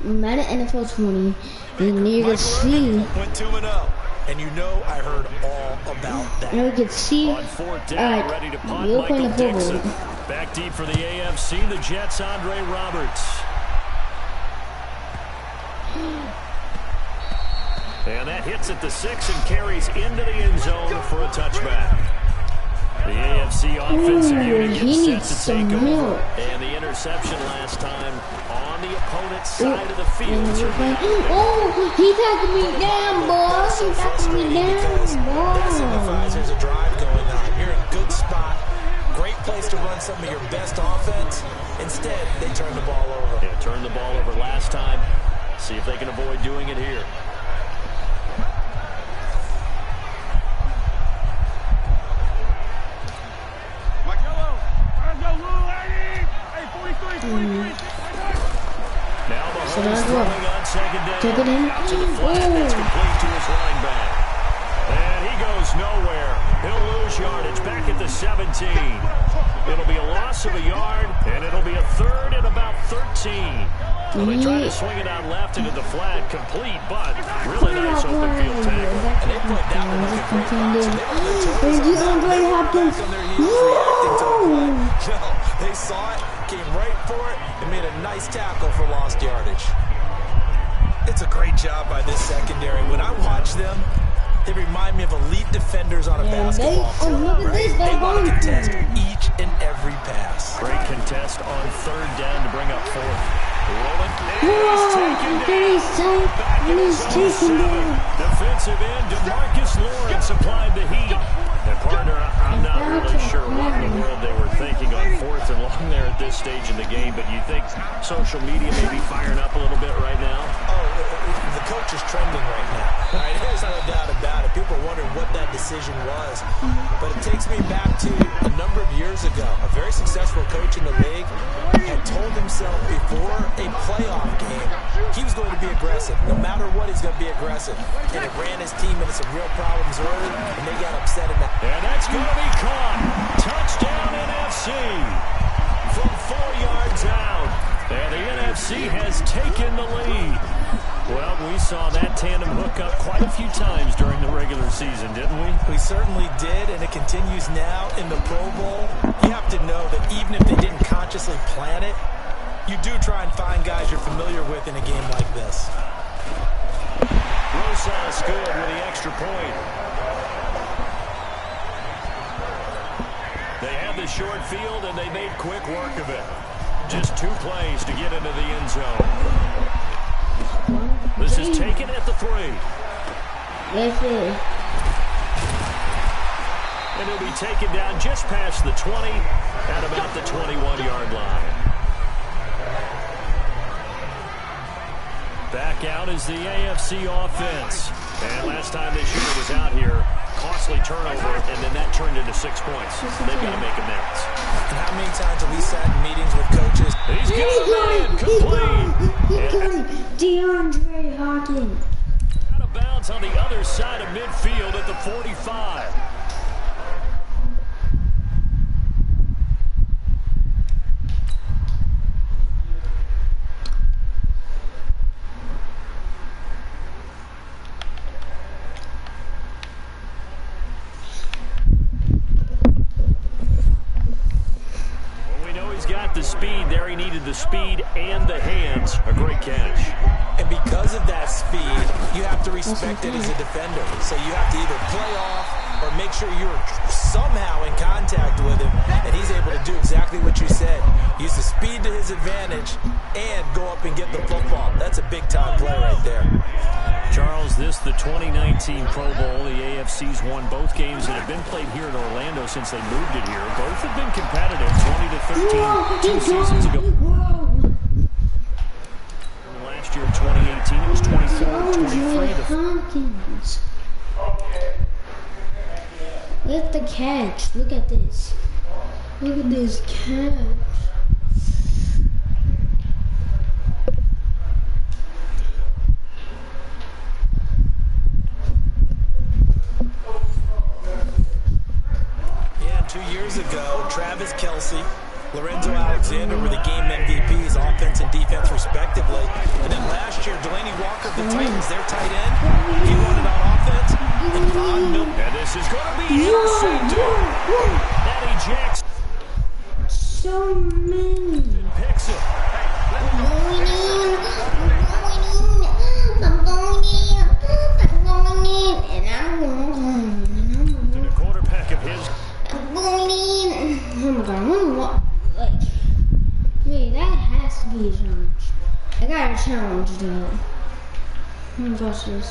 Madden NFL 20, and you can see. Went 2-0, and you know I heard all about that. And we can see. On fourth down, ready to punt, Michael Dixon. Back deep for the AFC, the Jets' Andre Roberts. And that hits at the 6 and carries into the end zone for a touchback. The AFC offensive unit gets set to take over. And the interception last time on the opponent's side of the field. Oh, he tackled me down, boy. He tackled me down, boy. That signifies there's a drive going on. You're in a good spot. Great place to run some of your best offense. Instead, they turn the ball over. Yeah, turned the ball over last time. See if they can avoid doing it here. Now Mahomes throwing on second down. Take it in. Out to the flat. That's complete to his running back. And he goes nowhere. He'll lose yardage back at the 17. It'll be a loss of a yard, and it'll be a third and about 13. Well, they try to swing it out left into the flat, complete, but really nice open field tackle. And they put that one like a great box. Thank you, Andre Hopkins. They saw it, came right for it, and made a nice tackle for lost yardage. It's a great job by this secondary. When I watch them, they remind me of elite defenders on a basketball team. They want to contest each and every pass. Great contest on third down to bring up fourth. Rolling. He's taken down. Defensive end, DeMarcus Lawrence applied the heat. And partner, I'm not really sure what in the world they were thinking on fourth and long there at this stage in the game, but you think social media may be firing up a little bit right now? Oh, the coach is trending right now. Right? There's no doubt about it. People are wondering what that decision was. But it takes me back to a number of years ago. A very successful coach in the league had told himself before a playoff game he was going to be aggressive. No matter what, he's going to be aggressive. And it ran his team into some real problems early, and they got upset in that. And that's going to be caught. Touchdown NFC from 4 yards out. And the NFC has taken the lead. Well, we saw that tandem hook up quite a few times during the regular season, didn't we? We certainly did, and it continues now in the Pro Bowl. You have to know that even if they didn't consciously plan it, you do try and find guys you're familiar with in a game like this. Rosas good with the extra point. They had the short field, and they made quick work of it. Just 2 plays to get into the end zone. This is taken at the 3. Yes, it is. And he'll be taken down just past the 20 at about the 21-yard line. Back out is the AFC offense. And last time this year was out here, costly turnover, and then that turned into 6 points. They've got to make amends. And how many times have we sat in meetings with coaches? He's got a man, complete. DeAndre Hopkins. Out of bounds on the other side of midfield at the 45. The speed there, he needed the speed and the hands. A great catch. And because of that speed, you have to respect it as a defender. So you have to either play off or make sure you're somehow in contact with him, and he's able to do exactly what you said. Use the speed to his advantage and go up and get the football. That's a big-time play right there. Charles, this the 2019 Pro Bowl. The AFC's won both games that have been played here in Orlando since they moved it here. Both have been competitive, 20-13, 2 seasons ago. Last year, 2018, it was 24-23. Look at the catch. Look at this. Look at this catch. Yeah, 2 years ago, Travis Kelce, Lorenzo Alexander were the game MVPs, offense and defense respectively. And then the Titans, their tight end. He won it on offense. And Von Miller. And this is going to be intercepted. Eddie Jackson. So many. Picks it. I'm going in, and I'm going home. To the quarterback of his. I'm going in. Oh my God, wait, that has to be a challenge. I gotta challenge that. Let me watch this.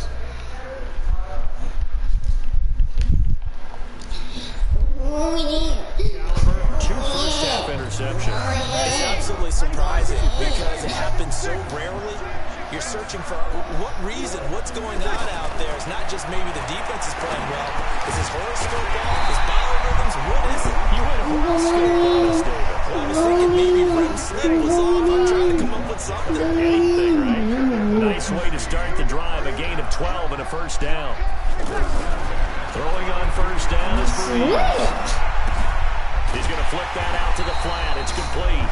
Two first-half interceptions. It's absolutely surprising because it happens so rarely. You're searching for what reason, what's going on out there. It's not just maybe the defense is playing well. Is this horoscope off? Is biorhythms? What is it? You had a horoscope on us, David. Well, I was thinking maybe REM sleep was off. I'm trying to come up with something. Anything, right? Nice way to start the drive. A gain of 12 and a first down. Throwing on first down is Breeze. He's going to flip that out to the flat. It's complete.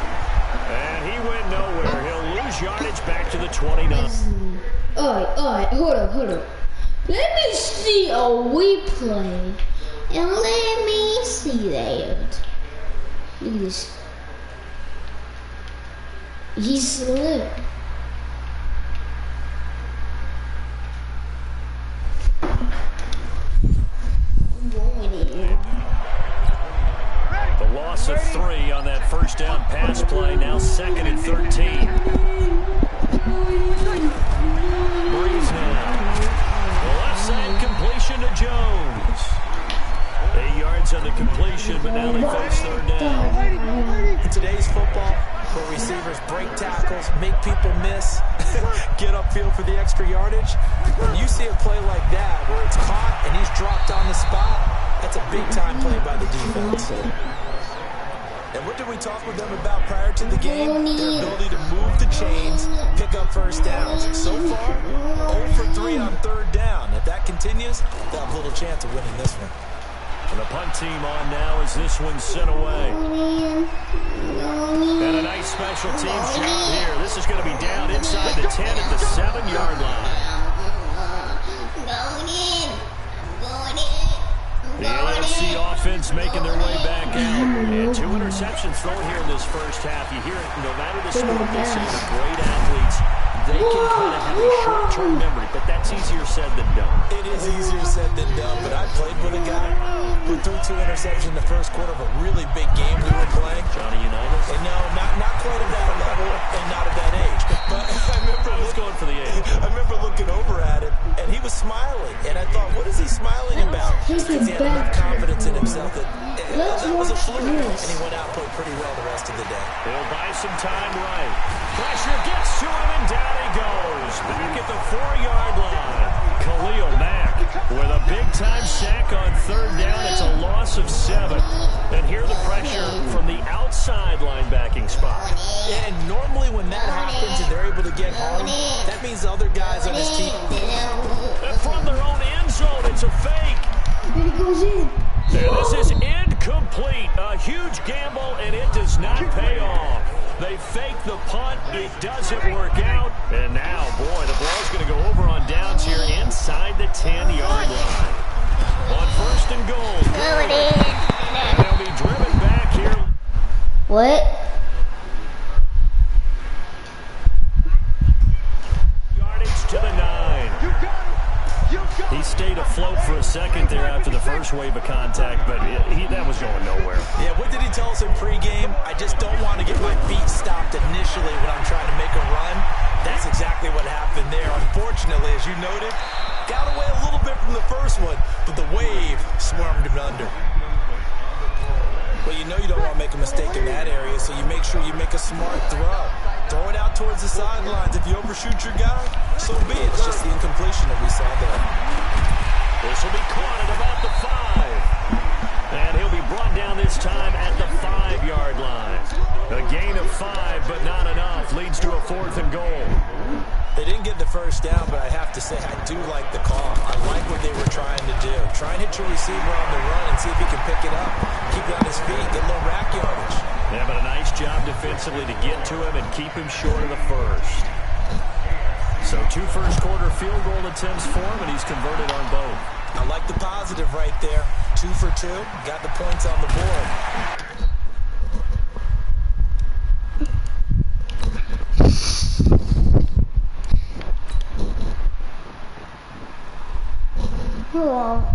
And he went nowhere. He'll lose yardage back to the 29. Alright, hold up. Let me see a replay. And let me see that. Look at this. He slipped. The loss of 3 on that first down pass play. Now 2nd and 13. Breeze now. The left side completion to Jones. 8 yards on the completion, but now they face third down. In today's football, where receivers break tackles, make people miss, get upfield for the extra yardage, when you see a play like that where it's caught and he's dropped on the spot, that's a big-time play by the defense. And what did we talk with them about prior to the game? Their ability to move the chains, pick up first downs. So far, 0 for 3 on third down. If that continues, they'll have little chance of winning this one. And the punt team on now as this one's sent away. And a nice special teams job here. This is going to be down inside the 10 at the 7-yard line. The AFC offense making their way back out. And 2 interceptions thrown here in this first half. You hear it, no matter the sport they see, the great athletes, they can kind of have a short-term memory, but that's easier said than done. It is easier said than done, but I played with a guy who threw 2 interceptions in the first quarter of a really big game we were playing. Johnny Unitas? And no, not quite at that level and not at that age. But I was going for the age. I remember looking over at him, and he was smiling. And I thought, what is he smiling about? Because he had enough confidence in himself that was a fluke. And he went out and played pretty well the rest of the day. He'll buy some time right. Pressure gets to him, and down he goes. Back at the 4-yard line. Khalil Mack with a big-time sack on third down. It's a loss of 7. And here the pressure from the outside linebacking spot. And normally when that happens and they're able to get home, that means other guys on his team. And from their own end zone, it's a fake. And it goes in. And this is incomplete. A huge gamble, and it does not pay off. They fake the punt. It doesn't work out. And now, boy, the ball's going to go over on downs here inside the 10-yard line. On first and goal. They'll be driven back here. What? Yardage to the 9. He stayed afloat for a second there after the first wave of contact, but that was going nowhere. Yeah, what did he tell us in pregame? I just don't want to get my feet stopped initially when I'm trying to make a run. That's exactly what happened there. Unfortunately, as you noted, got away a little bit from the first one, but the wave swarmed him under. Well, you know you don't want to make a mistake in that area, so you make sure you make a smart throw. Throw it out towards the sidelines. If you overshoot your guy, so be it. It's just the incompletion that we saw there. This will be caught at about the 5. And he'll be brought down this time at the 5-yard line. A gain of 5, but not enough. Leads to a 4th and goal. They didn't get the first down, but I have to say I do like the call. I like what they were trying to do. Try and hit your receiver on the run and see if he can pick it up. Keep it on his feet, get a little rack yardage. Yeah, but a nice job defensively to get to him and keep him short of the first. So 2 first-quarter field goal attempts for him, and he's converted on both. I like the positive right there. 2 for 2. Got the points on the board. Hello.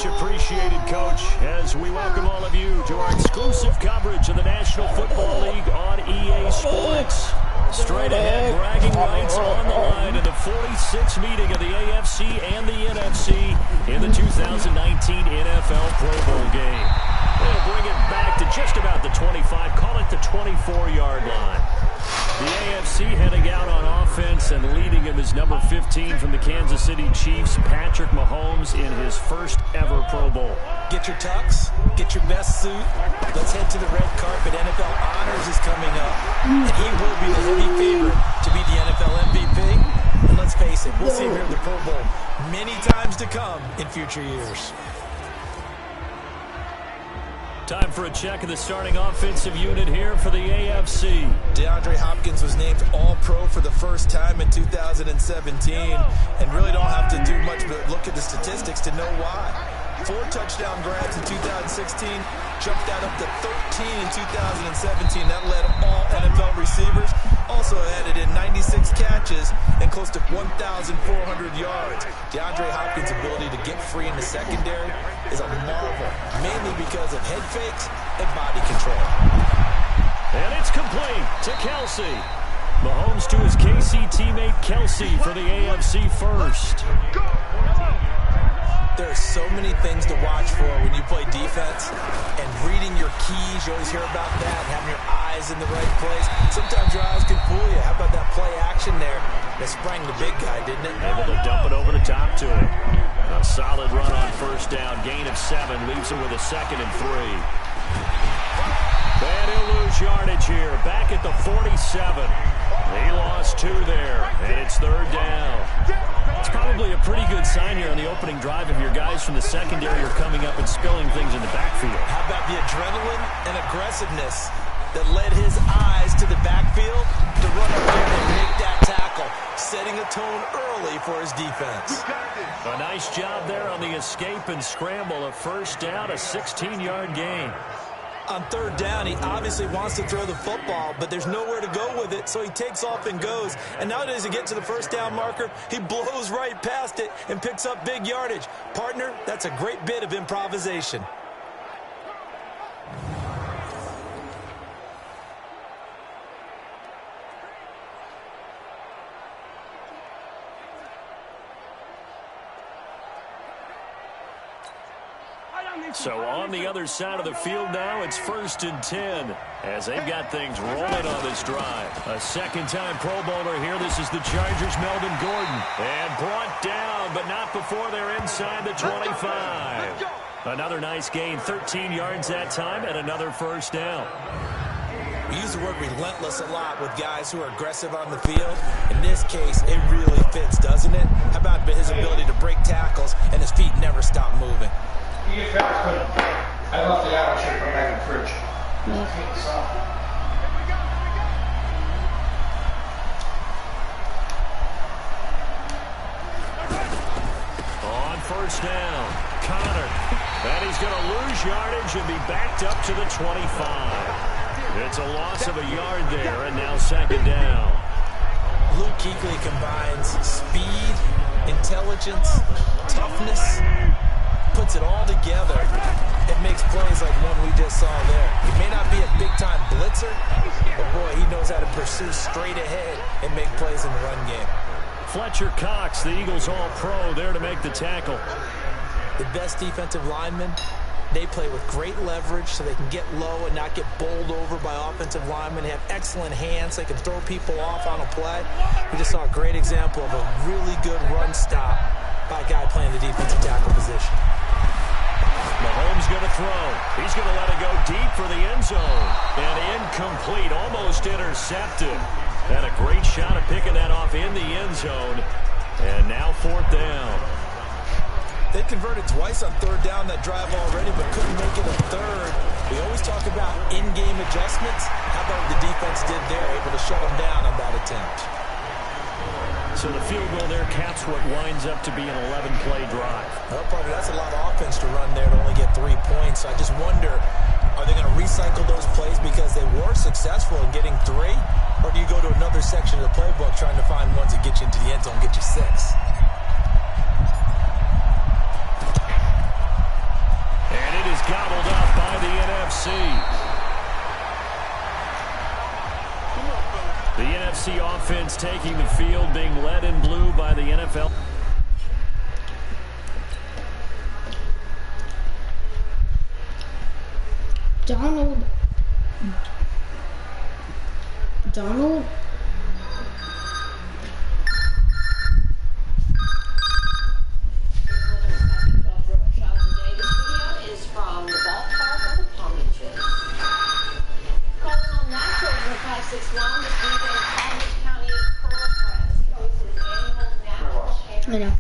Appreciated, Coach, as we welcome all of you to our exclusive coverage of the National Football League on EA Sports. Straight ahead, bragging rights on the line in the 46th meeting of the AFC and the NFC in the 2019 NFL Pro Bowl game. They'll bring it back to just about the 25, call it the 24-yard line. The AFC heading out on offense, and leading him is number 15 from the Kansas City Chiefs, Patrick Mahomes, in his first ever Pro Bowl. Get your tux, get your best suit. Let's head to the red carpet. NFL Honors is coming up, and he will be the heavy favorite to be the NFL MVP. And let's face it, we'll see him here at the Pro Bowl many times to come in future years. Time for a check of the starting offensive unit here for the AFC. DeAndre Hopkins was named All-Pro for the first time in 2017, and really don't have to do much but look at the statistics to know why. 4 touchdown grabs in 2016, jumped that up to 13 in 2017. That led all NFL receivers. Also added in 96 catches and close to 1,400 yards. DeAndre Hopkins' ability to get free in the secondary is a marvel, mainly because of head fakes and body control. And it's complete to Kelsey. Mahomes to his KC teammate Kelsey for the AFC first. There are so many things to watch for when you play defense, and reading your keys, you always hear about that, and having your eyes in the right place. Sometimes your eyes can fool you. How about that play action there? They sprang the big guy, didn't it? Able to dump it over the top to him. A solid run on first down. Gain of 7. Leaves him with a 2nd and 3. And he'll lose yardage here. Back at the 47. He lost 2 there. And it's 3rd down. It's probably a pretty good sign here on the opening drive if your guys from the secondary are coming up and spilling things in the backfield. How about the adrenaline and aggressiveness that led his eyes to the backfield to run up there and make that tackle, setting a tone early for his defense. A nice job there on the escape and scramble. A first down, a 16-yard gain. On 3rd down, he obviously wants to throw the football, but there's nowhere to go with it, so he takes off and goes. And now as he gets to the first down marker, he blows right past it and picks up big yardage. Partner, that's a great bit of improvisation. So on the other side of the field now, it's 1st and 10 as they've got things rolling on this drive. A second-time Pro Bowler here. This is the Chargers' Melvin Gordon. And brought down, but not before they're inside the 25. Another nice gain, 13 yards that time, and another first down. We use the word relentless a lot with guys who are aggressive on the field. In this case, it really fits, doesn't it? How about his ability to break tackles and his feet never stop moving? You get fast, but I left it out. I should put it back in the fridge. On first down, Connor. And he's going to lose yardage and be backed up to the 25. It's a loss of a yard there, and now second down. Luke Kuechly combines speed, intelligence, toughness, puts it all together. It makes plays like one we just saw there. He may not be a big-time blitzer, but boy, he knows how to pursue straight ahead and make plays in the run game. Fletcher Cox, the Eagles All-Pro, there to make the tackle. The best defensive linemen, they play with great leverage so they can get low and not get bowled over by offensive linemen. They have excellent hands. They can throw people off on a play. We just saw a great example of a really good run stop by a guy playing the defensive tackle position. Mahomes going to throw. He's going to let it go deep for the end zone. And incomplete, almost intercepted. And a great shot of picking that off in the end zone. And now fourth down. They converted twice on third down that drive already, but couldn't make it a third. We always talk about in-game adjustments. How about what the defense did there, able to shut them down on that attempt. So the field goal there caps what winds up to be an 11-play drive. Well, partner, that's a lot of offense to run there to only get 3 points. So I just wonder, are they going to recycle those plays because they were successful in getting 3? Or do you go to another section of the playbook trying to find ones that get you into the end zone and get you 6? And it is gobbled up by the NFC. The NFC offense taking the field, being led in blue by the NFL. Donald. I know.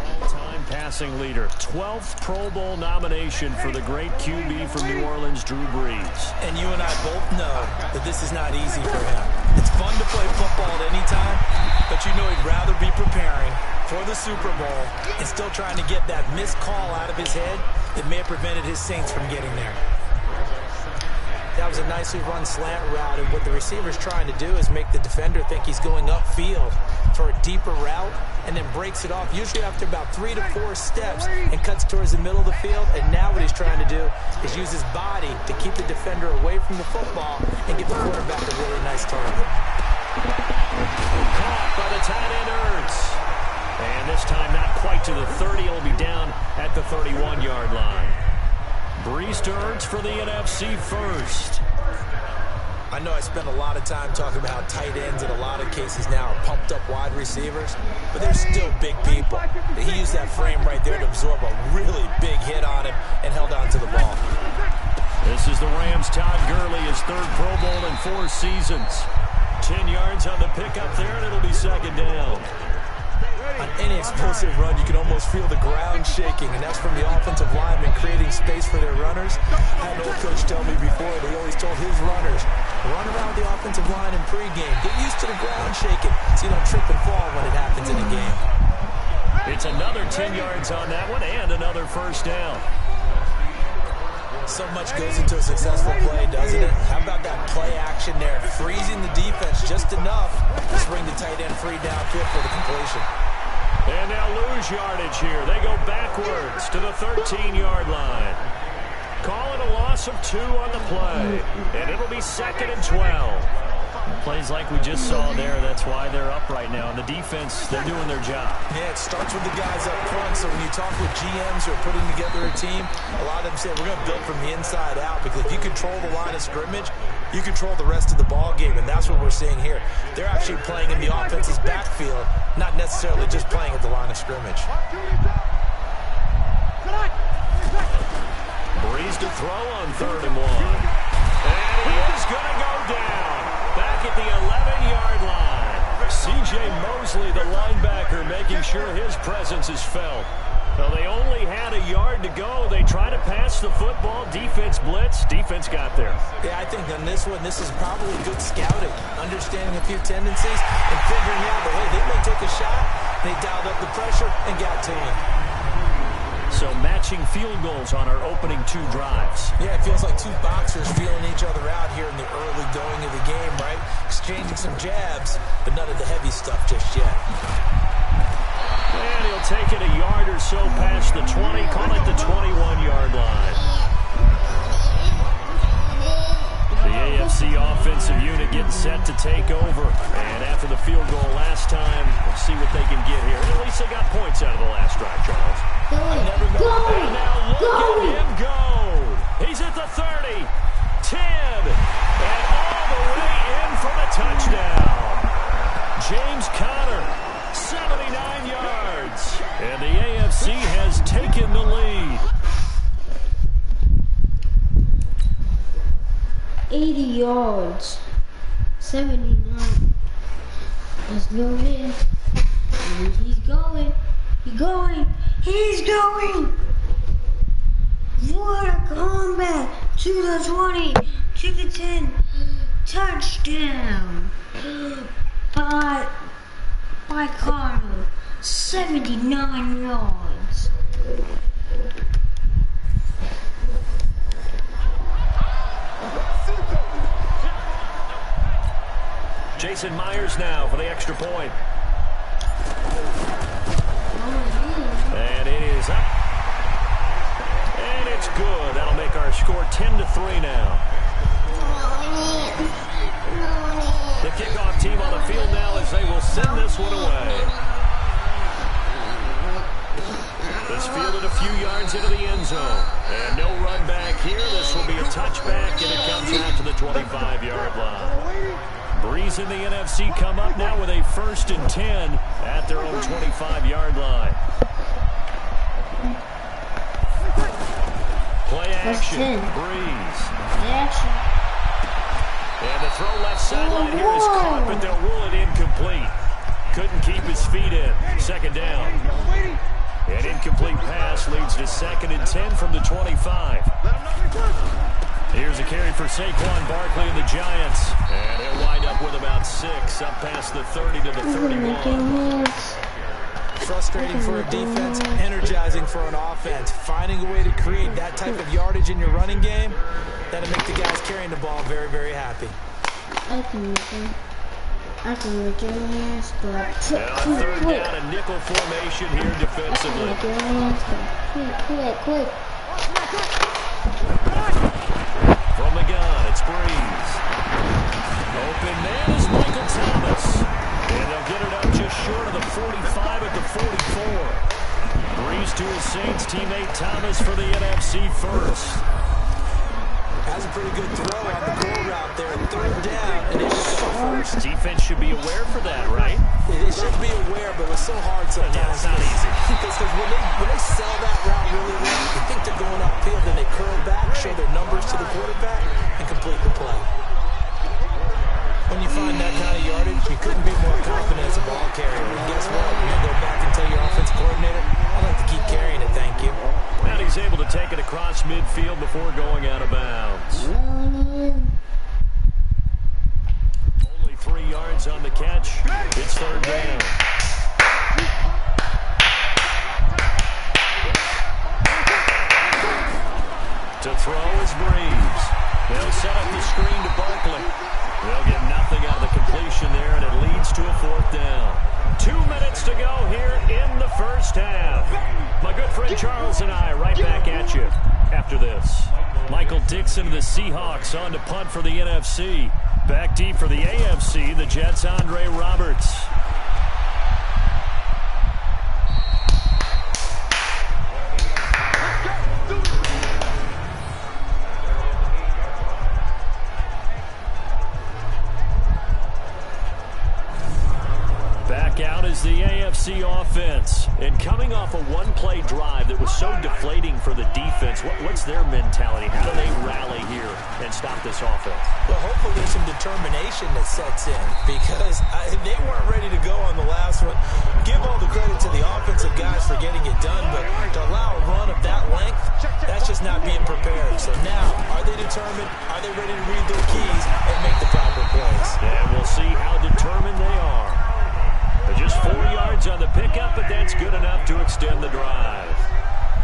All-time passing leader, 12th Pro Bowl nomination for the great QB from New Orleans, Drew Brees. And you and I both know that this is not easy for him. It's fun to play football at any time, but you know he'd rather be preparing for the Super Bowl and still trying to get that missed call out of his head that may have prevented his Saints from getting there. That was a nicely run slant route, and what the receiver's trying to do is make the defender think he's going upfield for a deeper route and then breaks it off, usually after about 3 to 4 steps, and cuts towards the middle of the field. And now what he's trying to do is use his body to keep the defender away from the football and give the quarterback a really nice target. Caught by the tight end Ertz. And this time not quite to the 30. It'll be down at the 31-yard line. Brees to Ertz for the NFC first. I know I spend a lot of time talking about how tight ends in a lot of cases now are pumped up wide receivers, but they're still big people. He used that frame right there to absorb a really big hit on him and held on to the ball. This is the Rams' Todd Gurley, his 3rd Pro Bowl in 4 seasons. 10 yards on the pickup there, and it'll be second down. On any explosive run, you can almost feel the ground shaking, and that's from the offensive linemen creating space for their runners. I had an old coach tell me before, they always told his runners, run around the offensive line in pregame. Get used to the ground shaking so you don't trip and fall when it happens in a game. It's another 10 yards on that one and another first down. So much goes into a successful play, doesn't it? How about that play action there, freezing the defense just enough to bring the tight end free downfield for the completion. And now lose yardage here. They go backwards to the 13-yard line. call it a loss of 2 on the play. And it'll be 2nd and 12. Plays like we just saw there, that's why they're up right now. And the defense, they're doing their job. Yeah, it starts with the guys up front. So when you talk with GMs who are putting together a team, a lot of them say we're going to build from the inside out, because if you control the line of scrimmage, you control the rest of the ball game, and that's what we're seeing here. They're actually playing in the offense's backfield, not necessarily just playing at the line of scrimmage. Breeze to throw on 3rd and 1. And he is going to go down. Back at the 11-yard line. C.J. Mosley, the linebacker, making sure his presence is felt. Well, they only had a yard to go. They try to pass the football. Defense blitz. Defense got there. Yeah, I think on this one, this is probably good scouting, understanding a few tendencies and figuring out that, hey, they may take a shot. They dialed up the pressure and got to him. So matching field goals on our opening 2 drives. Yeah, it feels like 2 boxers feeling each other out here in the early going of the game, right? Exchanging some jabs, but none of the heavy stuff just yet. And he'll take it a yard or so past the 20, call it the 21-yard line. The AFC offensive unit getting set to take over. And after the field goal last time, we'll see what they can get here. At least they got points out of the last drive, Charles. And now look at him go. He's at the 30, 10, and all the way in for the touchdown. James Conner, 79 yards. And the AFC has taken the lead. 80 yards. 79. Let's go in. And he's going. He's going. He's going. What a comeback. To the 20. To the 10. Touchdown. By Connor. 79 yards. Jason Myers now for the extra point. And it is up. And it's good. That'll make our score 10-3 now. The kickoff team on the field now as they will send this one away. This fielded a few yards into the end zone. And no run back here. This will be a touchback, and it comes out to the 25-yard line. Breeze in the NFC come up now with a 1st and 10 at their own 25-yard line. Play action. Breeze. Action. And the throw left sideline here is caught, but they'll rule it incomplete. Couldn't keep his feet in. 2nd down. An incomplete pass leads to 2nd and 10 from the 25. Here's a carry for Saquon Barkley and the Giants. And he'll wind up with about 6, up past the 30 to the 31. Frustrating for a defense, energizing for an offense. Finding a way to create that type of yardage in your running game, that'll make the guys carrying the ball very, very happy. I can make your ass go. And on 3rd down, a nickel formation here defensively. Quick. From the gun, it's Breeze. Open man is Michael Thomas. And they'll get it up just short of the 45 at the 44. Breeze to his Saints teammate Thomas for the NFC first. Has a pretty good throw on the goal route there. 3rd down, and it should go first. Defense should be aware for that, right? It should be aware, but it's so hard sometimes. Yeah, it's not easy. Because when they sell that route really well, you think they're going upfield, then they curl back, show their numbers to the quarterback, and complete the play. When you find that kind of yardage, you couldn't be more confident as a ball carrier. And guess what? You're going to go back and tell your offensive coordinator, I'd like to keep carrying it, thank you. And he's able to take it across midfield before going out of bounds. Only 3 yards on the catch. It's 3rd down. To throw is Breeze. They'll set up the screen to Barkley. They'll get nothing out of the completion there, and it leads to a 4th down. 2 minutes to go here in the first half. My good friend Charles and I right back at you after this. Michael Dixon of the Seahawks on to punt for the NFC. Back deep for the AFC, the Jets' Andre Roberts. Back out is the AFC offense. And coming off a one-play drive that was so deflating for the defense, what's their mentality? How do they rally here and stop this offense? Well, hopefully there's some determination that sets in because they weren't ready to go on the last one. Give all the credit to the offensive guys for getting it done, but to allow a run of that length, that's just not being prepared. So now, are they determined? Are they ready to read their keys and make the proper plays? And we'll see how determined they are. Just 4 yards on the pickup, but that's good enough to extend the drive.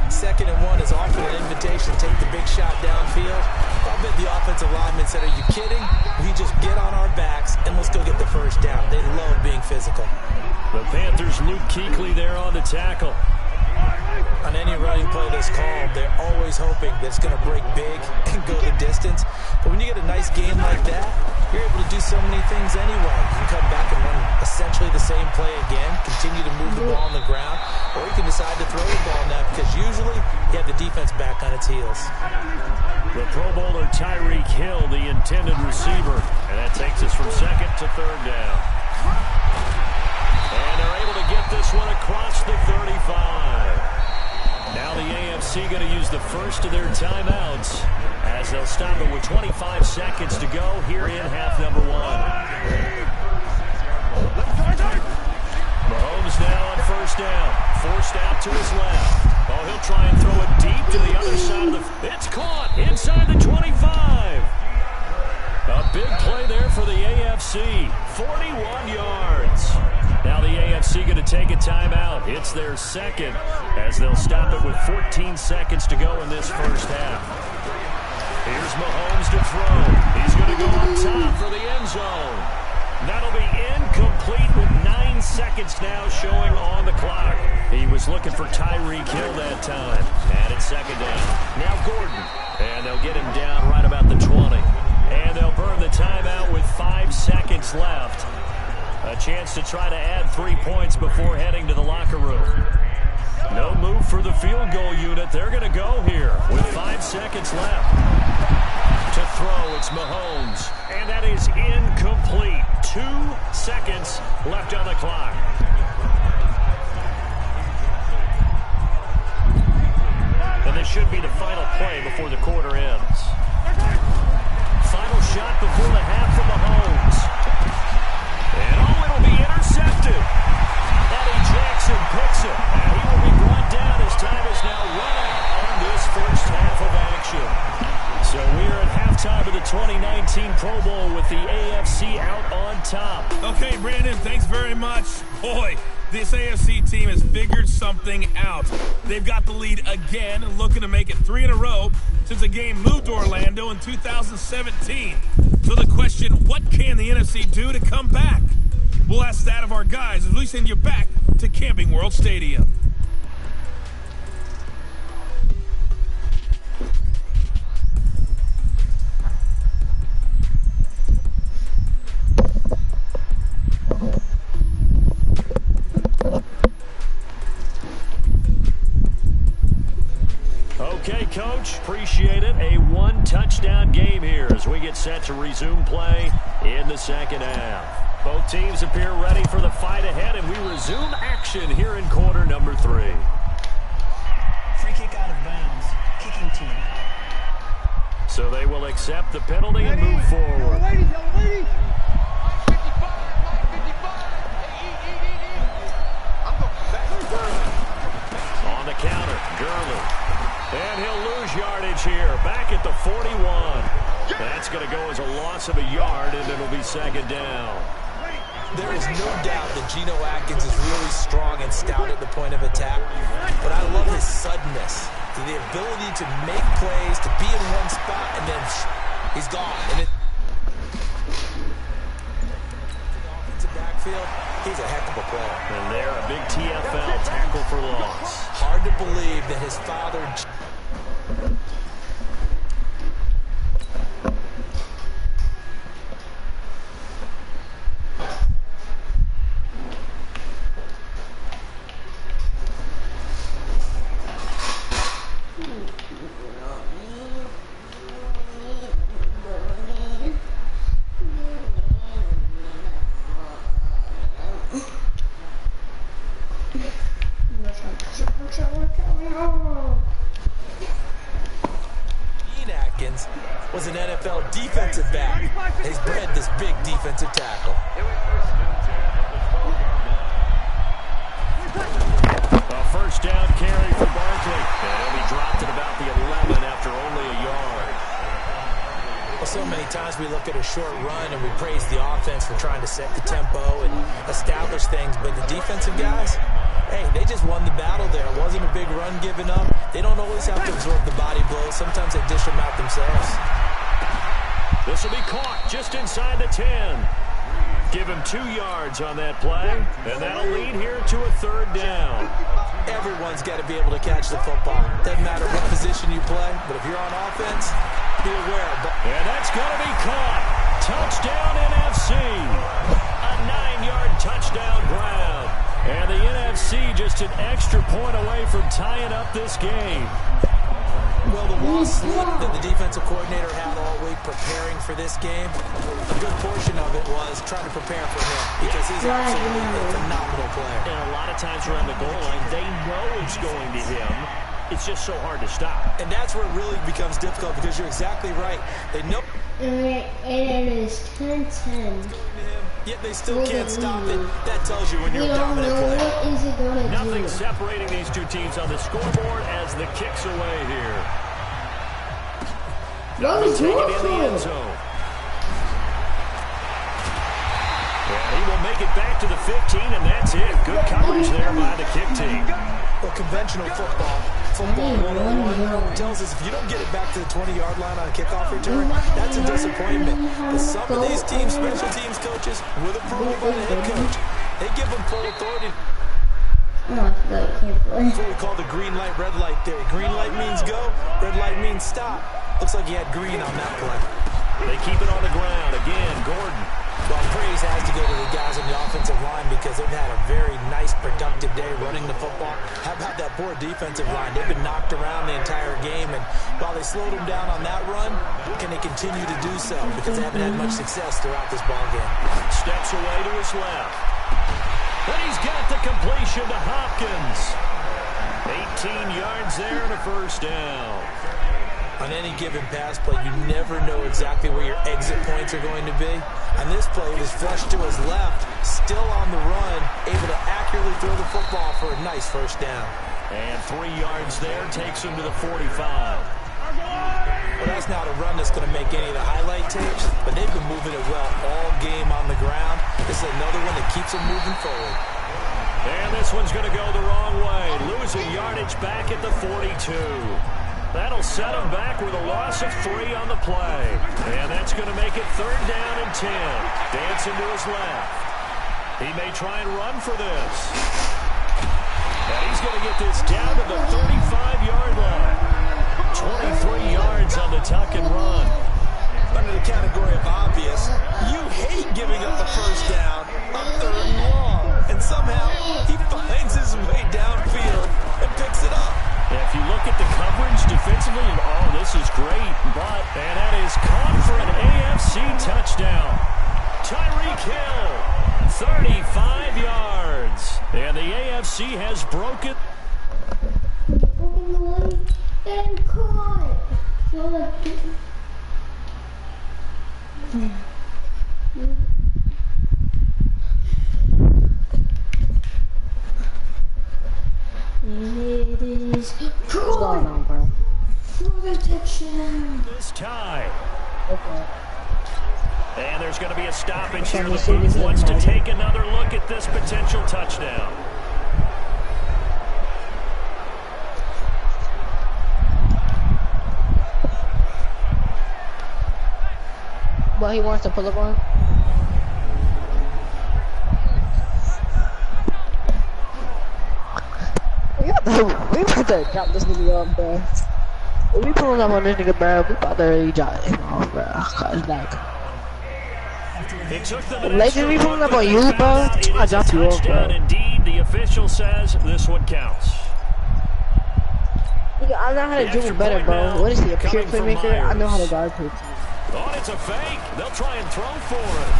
2nd and 1 is often an invitation. Take the big shot downfield. I bet the offensive linemen said, are you kidding? We just get on our backs and let's go get the first down. They love being physical. The Panthers' Luke Kuechly there on the tackle. On any running play that's called, they're always hoping that it's going to break big and go the distance. But when you get a nice game like that, you're able to do so many things anyway. You can come back and run essentially the same play again, continue to move the ball on the ground, or you can decide to throw the ball now because usually you have the defense back on its heels. The Pro Bowler Tyreek Hill, the intended receiver, and that takes us from 2nd to 3rd down. And they're able to get this one across the 35. Now the AFC going to use the first of their timeouts as they'll stop it with 25 seconds to go here in half number 1. Mahomes now on 1st down. Forced out to his left. Oh, he'll try and throw it deep to the other side of the... It's caught inside the 25. A big play there for the AFC. 41 yards. Now the AFC going to take a timeout. It's their 2nd as they'll stop it with 14 seconds to go in this first half. Here's Mahomes to throw. He's going to go on top for the end zone. That'll be incomplete with 9 seconds now showing on the clock. He was looking for Tyreek Hill that time. And it's 2nd down. Now Gordon. And they'll get him down right about the 20. And they'll burn the timeout with 5 seconds left. A chance to try to add 3 points before heading to the locker room. No move for the field goal unit. They're going to go here with 5 seconds left. To throw, it's Mahomes. And that is incomplete. 2 seconds left on the clock. And this should be the final play before the quarter ends. Final shot before the half for Mahomes. And it'll be intercepted. Eddie Jackson picks it. And he will be brought down as time is now run out on this first half of action. So we're at halftime of the 2019 Pro Bowl with the AFC out on top. Okay, Brandon, thanks very much. Boy, this AFC team has figured something out. They've got the lead again and looking to make it 3 in a row since the game moved to Orlando in 2017. So the question, what can the NFC do to come back? We'll ask that of our guys as we send you back to Camping World Stadium. Okay, Coach, appreciate it. A 1-touchdown game here as we get set to resume play in the 2nd half. Both teams appear ready for the fight ahead, and we resume action here in quarter number 3. Free kick out of bounds. Kicking team. So they will accept the penalty and move forward. On the counter, Gurley. And he'll lose yardage here. Back at the 41. That's going to go as a loss of a yard, and it'll be 2nd down. There is no doubt that Geno Atkins is really strong and stout at the point of attack. But I love his suddenness. The ability to make plays, to be in one spot, and then he's gone. And offensive backfield, he's a heck of a player. And there, a big TFL tackle for loss. Hard to believe that his father... Atkins was an NFL defensive back. He's bred this big defensive tackle. A first down carry for Barkley. And he'll be dropped at about the 11 after only a yard. Well, so many times we look at a short run and we praise the offense for trying to set the tempo and establish things, but the defensive guys, hey, they just won the battle there. It wasn't a big run given up. They don't always have to absorb the body blows. Sometimes they dish them out themselves. This will be caught just inside the 10. Give him 2 yards on that play, and that'll lead here to a third down. Everyone's got to be able to catch the football. Doesn't matter what position you play, but if you're on offense, be aware. And that's going to be caught. Touchdown NFC. A 9-yard touchdown grab. And the NFC just an extra point away from tying up this game. Well, the lost sleep that the defensive coordinator had all week preparing for this game, a good portion of it was trying to prepare for him because he's absolutely a phenomenal player. And a lot of times around the goal line, they know it's going to him. It's just so hard to stop. And that's where it really becomes difficult because you're exactly right. They know. And it is 10-10. Yet they still can't stop it. That tells you when you're a dominant player. What is it going to do? Nothing separating these two teams on the scoreboard as the kick's away here. What is Take it in the your end zone. And he will make it back to the 15, and that's it. Good coverage there by the kick team. Well, conventional football 101 tells us if you don't get it back to the 20-yard line on a kickoff return, that's a disappointment. But some of these teams, special teams coaches, with approval by the head coach, they give them full authority. That's what we call the green light, red light theory. Green light means go, red light means stop. Looks like he had green on that play. They keep it on the ground. Again, Gordon. Well, praise has to go to the guys on the offensive line because they've had a very nice, productive day running the football. How about that poor defensive line? They've been knocked around the entire game, and while they slowed them down on that run, can they continue to do so? Because they haven't had much success throughout this ball game. Steps away to his left. And he's got the completion to Hopkins. 18 yards there and a first down. On any given pass play, you never know exactly where your exit points are going to be. On this play, it was flushed to his left, still on the run, able to accurately throw the football for a nice first down. And 3 yards there takes him to the 45. Well, that's not a run that's going to make any of the highlight tapes, but they've been moving it well all game on the ground. This is another one that keeps them moving forward. And this one's going to go the wrong way, losing yardage back at the 42. That'll set him back with a loss of 3 on the play. And that's going to make it third down and 10. Dancing to his left. He may try and run for this. And he's going to get this down to the 35-yard line. 23 yards on the tuck and run. Under the category of obvious, you hate giving up the first down on third and long. And somehow, he finds his way downfield and picks it up. If you look at the coverage defensively, oh, this is great. And that is caught for an AFC touchdown. Tyreek Hill, 35 yards. And the AFC has broken. And caught. It is going on, bro. For the touchdown. This tie. Okay. And there's going to be a stoppage here. The booth wants to take another look at this potential touchdown. Well, he wants to pull up on. We about to drop this nigga off, bro. If we pulling up on this nigga, bro, we about to really drop him off, bro. Cause like, Legend, we pulling up on you, bro. I dropped you off, bro. Indeed, the official says this one counts. Nigga, I know how to dribble better, bro. What is he, a pure playmaker? I know how to guard people. Oh, it's a fake. They'll try and throw for it.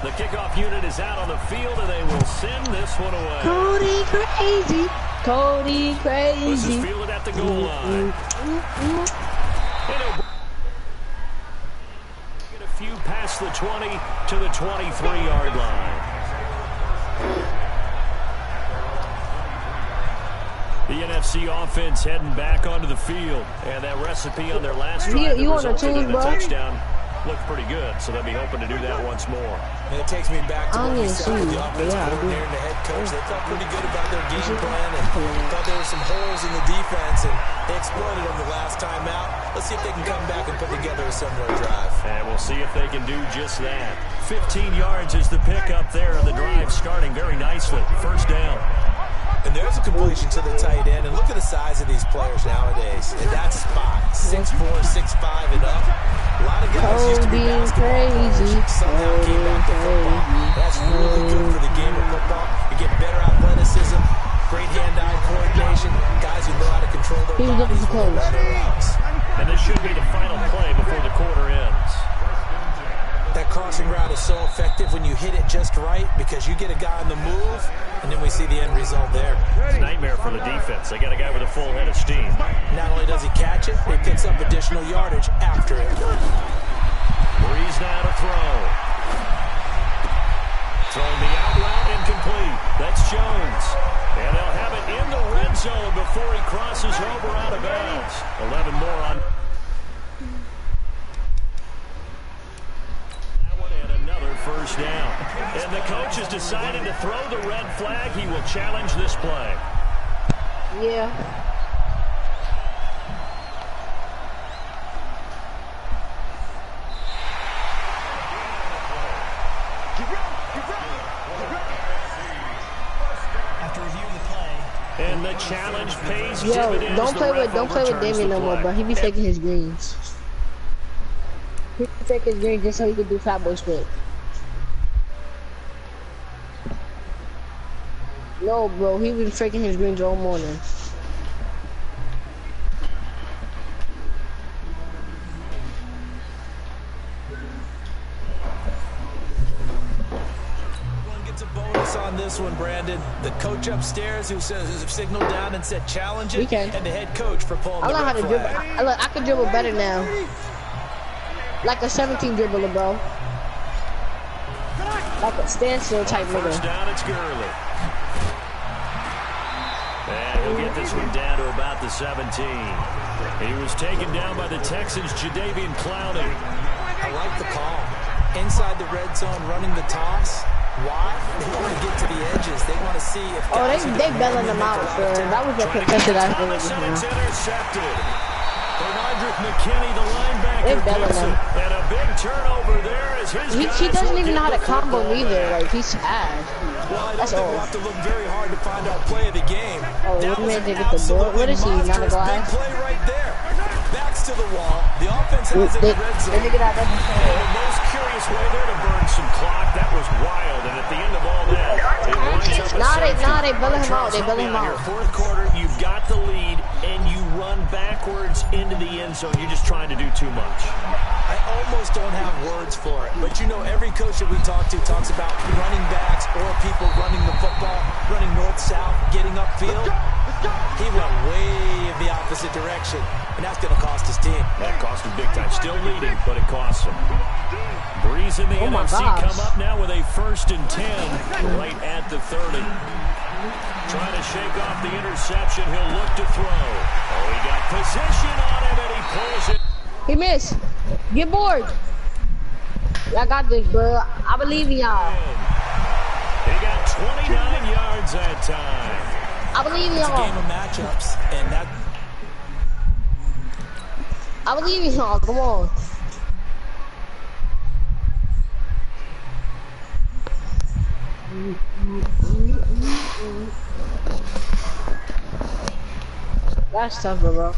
The kickoff unit is out on the field, and they will send this one away. Cody crazy. Cody crazy. This is fielded at the goal line. Get a few past the 20 to the 23-yard line. The NFC offense heading back onto the field, and that recipe on their last drive that resulted in a touchdown looked pretty good, so they'll be hoping to do that once more. And it takes me back to what we saw with the offensive coordinator and the head coach. They felt pretty good about their game plan and thought there were some holes in the defense, and they exploited them the last time out. Let's see if they can come back and put together a similar drive. And we'll see if they can do just that. 15 yards is the pickup there, and the drive starting very nicely. First down. And there's a completion to the tight end. And look at the size of these players nowadays. In that spot, 6'4", 6'5", and up. A lot of guys used to be basketball players and somehow came back to football. That's really good for the game of football. You get better athleticism, great hand-eye coordination, guys who know how to control their bodies when they're running routes. And this should be the final play before the quarter ends. That crossing route is so effective when you hit it just right because you get a guy on the move, and then we see the end result there. It's a nightmare for the defense. They got a guy with a full head of steam. Not only does he catch it, he picks up additional yardage after it. Breeze now to throw. Throwing the out route incomplete. That's Jones. And they'll have it in the red zone before he crosses over out of bounds. 11 more on. First down. And the coach has decided to throw the red flag. He will challenge this play. Yeah. After reviewing the play. And the challenge pays Yo, dividends. don't play with Damien no more, bro. He be taking his greens. He be taking his greens just so he can do fat boy split. No, bro, he been faking his greens all morning. One gets a bonus on this one, Brandon. The coach upstairs who says signaled down and said challenge it, and the head coach for pulling the red flag. I can dribble better now. Like a 17 dribbler, bro. Like a standstill type nigga. First down, it's Gurley. And he'll get this one down to about the 17. He was taken down by the Texans' Jadeveon Clowney. I like the call. Inside the red zone, running the toss. Why? They want to get to the edges. They want to see if guys they bailing them out, sir. That was a contested It's intercepted. Bernardrick McKinney, the linebacker, gets it. And a big turnover there as his he doesn't even know how to combo neither. Like, he's bad. Well, I don't think we'll have to look very hard to find our play of the game. Oh, that what was made an they get the board? What is he, not a monstrous big glass? play right there. Backs to the wall. The offense has it in the red zone. In the most curious way there to burn some clock. That was wild. And at the end of all that, it lines up a safety. They bailing him out. They bailing him out. Your fourth quarter, you've got the lead, and you run backwards into the end zone. You're just trying to do too much. I almost don't have words for it, but you know every coach that we talk to talks about running backs or people running the football, running north-south, getting upfield. He went way in the opposite direction, and that's going to cost his team. That cost him big time. Still leading, but it costs him. Breeze in the NFC come up now with a 1st and 10 right at the 30. Trying to shake off the interception. He'll look to throw. Oh, he got position on him, and he pulls it. He missed. Get bored. Y'all got this, bro. I believe in y'all. He got 29 yards that time. I believe in It's a y'all. game of matchups, and that. I believe in y'all. Come on. That's tough, bro.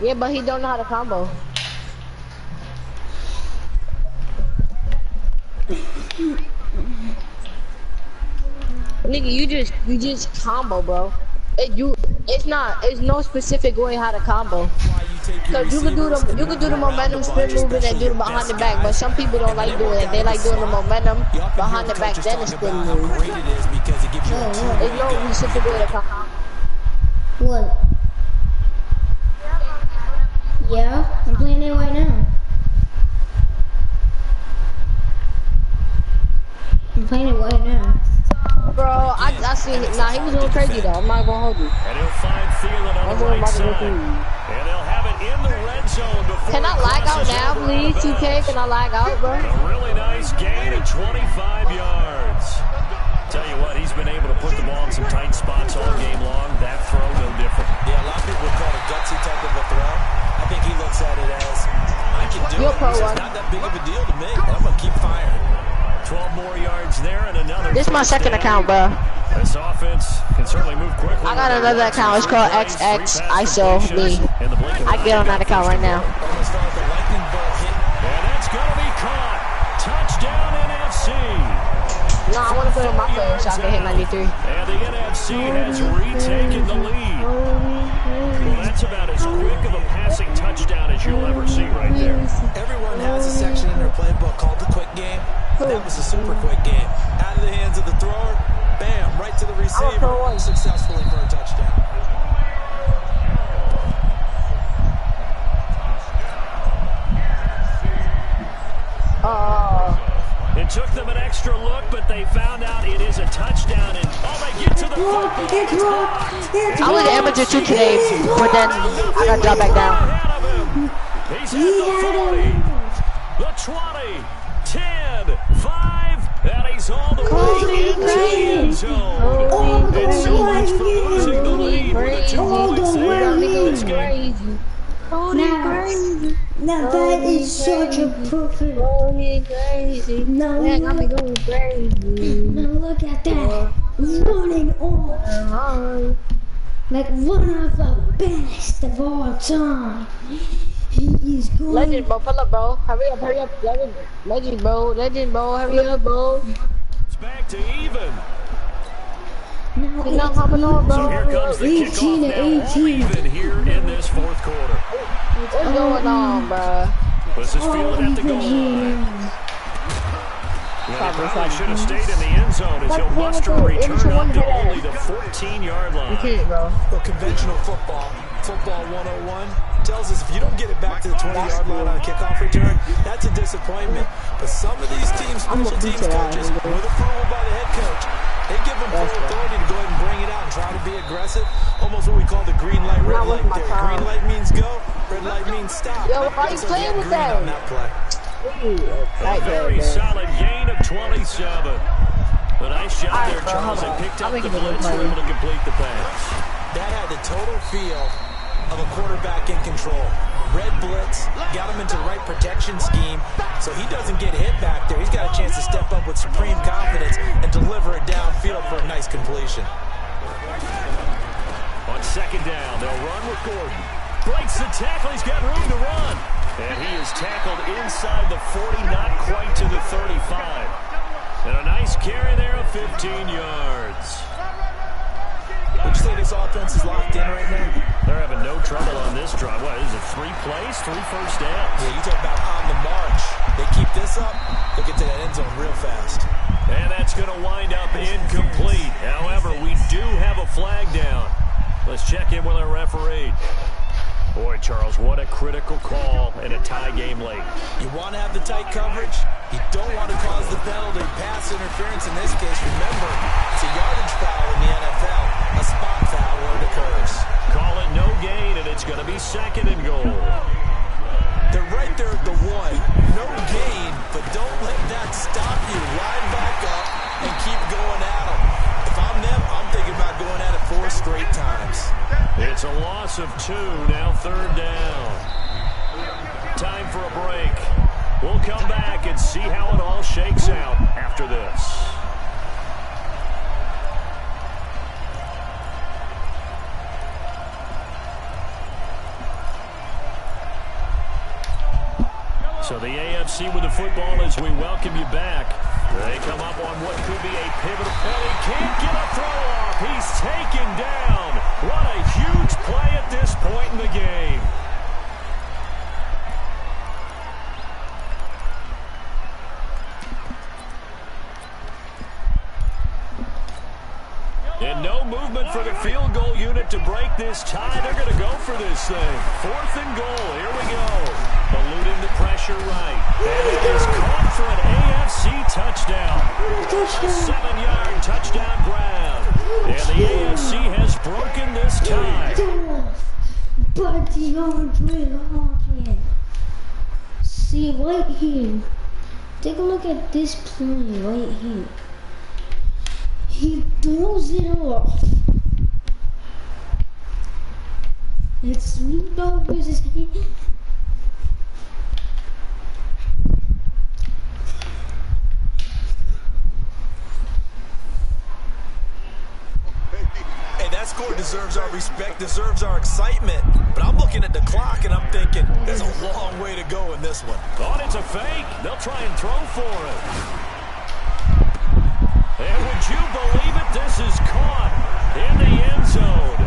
Yeah, but he don't know how to combo. Nigga, you just combo, bro. It's no specific way how to combo. Why you take your So you can do the momentum spin movement and do the behind the back, but some people don't like doing it. They like doing the momentum behind the back, then the spin move. How great it is because it gives you a two-way It's no reason to do it. What? Yeah, I'm playing it right now. I'm playing it right now. Bro, I seen it. Nah, he was doing crazy though. I'm not gonna hold you. And he'll find Thielen on the right side. And they'll have it in the red zone before. Can I lag out now, please? 2K, can I lag out, bro? A really nice gain of 25 yards. Tell you what, he's been able to put the ball in some tight spots all game long. That throw, no different. Yeah, a lot of people would call it a gutsy type of a throw. I think he looks at it as, I can do it. It's not that big of a deal to me. I'm going to keep firing. 12 more yards there and another. This is my second account, bro. This offense can certainly move quickly. I got another account. It's called XX ISO me. I get on that account right now. And that's going to be caught. Touchdown NFC. No, I want to put on my player so I can hit 93. And the NFC has retaken the lead. Well, that's about as quick of a passing touchdown as you'll ever see right there. Everyone has a section in their playbook called the quick game. That was a super quick game. Out of the hands of the thrower, bam, right to the receiver, successfully for a touchdown. It took them an extra look, but they found out it is a touchdown. And they get to the I was an amateur too today, but then I got dropped back down. He's at the 40, the 20, 10, 5, and he's all the way into the end zone. It's so much for losing the lead with a 2-point save in this game. Now that is such a perfect. Crazy. Now look at that. Running off. Like one of the best of all time. He is going. Legend, bro. Pull up, bro. Hurry up. Legend, bro. Legend, bro. Hurry up, bro. It's back to even. He's not coming on, bro. So here comes the kickoff now, all even here in this fourth quarter. What's going on, bro? Let's just feel it at the goal line. Well, he probably should have stayed in the end zone as he'll muster a return up to only the 14-yard line. You can't, bro. Well, conventional football 101, tells us if you don't get it back to the 20-yard line on a kickoff return, that's a disappointment. But some of these teams, special teams coaches, with approval by the head coach, they give them full authority to go ahead and bring it out and try to be aggressive. Almost what we call the green light, red light there. Green light means go, red light means stop. Yo, why are you playing with that? On that play. A very solid gain of 27. A nice shot there, Charles. They picked up the blitz, were able to complete the pass. That had the total feel of a quarterback in control. Red blitz, got him into the right protection scheme, so he doesn't get hit back there. He's got a chance to step up with supreme confidence and deliver it downfield for a nice completion. On second down, they'll run with Gordon. Breaks the tackle, he's got room to run. And he is tackled inside the 40, not quite to the 35. And a nice carry there of 15 yards. Would you say this offense is locked in right now? They're having no trouble on this drive. What, is it 3 plays, 3 first downs? Yeah, you talk about on the march. They keep this up, they'll get to that end zone real fast. And that's going to wind up incomplete. However, we do have a flag down. Let's check in with our referee. Boy, Charles, what a critical call in a tie game late. You want to have the tight coverage. You don't want to cause the penalty. Pass interference in this case. Remember, it's a yardage foul in the NFL. A spot foul where it occurs. Call it no gain, and it's going to be second and goal. They're right there at the 1. No gain, but don't let that stop you. Line back up and keep going at them. If I'm them, I'm thinking about going at it 4 straight times. It's a loss of 2, now third down. Time for a break. We'll come back and see how it all shakes out after this. So the AFC with the football as we welcome you back. They come up on what could be a pivotal, and he can't get a throw off. He's taken down. What a huge play at this point in the game. And no movement for the field goal unit to break this tie. They're going to go for this thing. 4th and goal. Here we go. Eluding the pressure right. And it is caught for an AFC touchdown. 7-yard touchdown grab. And the AFC has broken this tie. But DeAndre Hopkins. See, right here. Take a look at this play right here. He throws it off. It swept over his head. Hey, that score deserves our respect, deserves our excitement. But I'm looking at the clock and I'm thinking, there's a long way to go in this one. Thought it's a fake. They'll try and throw for it. And would you believe it? This is caught in the end zone.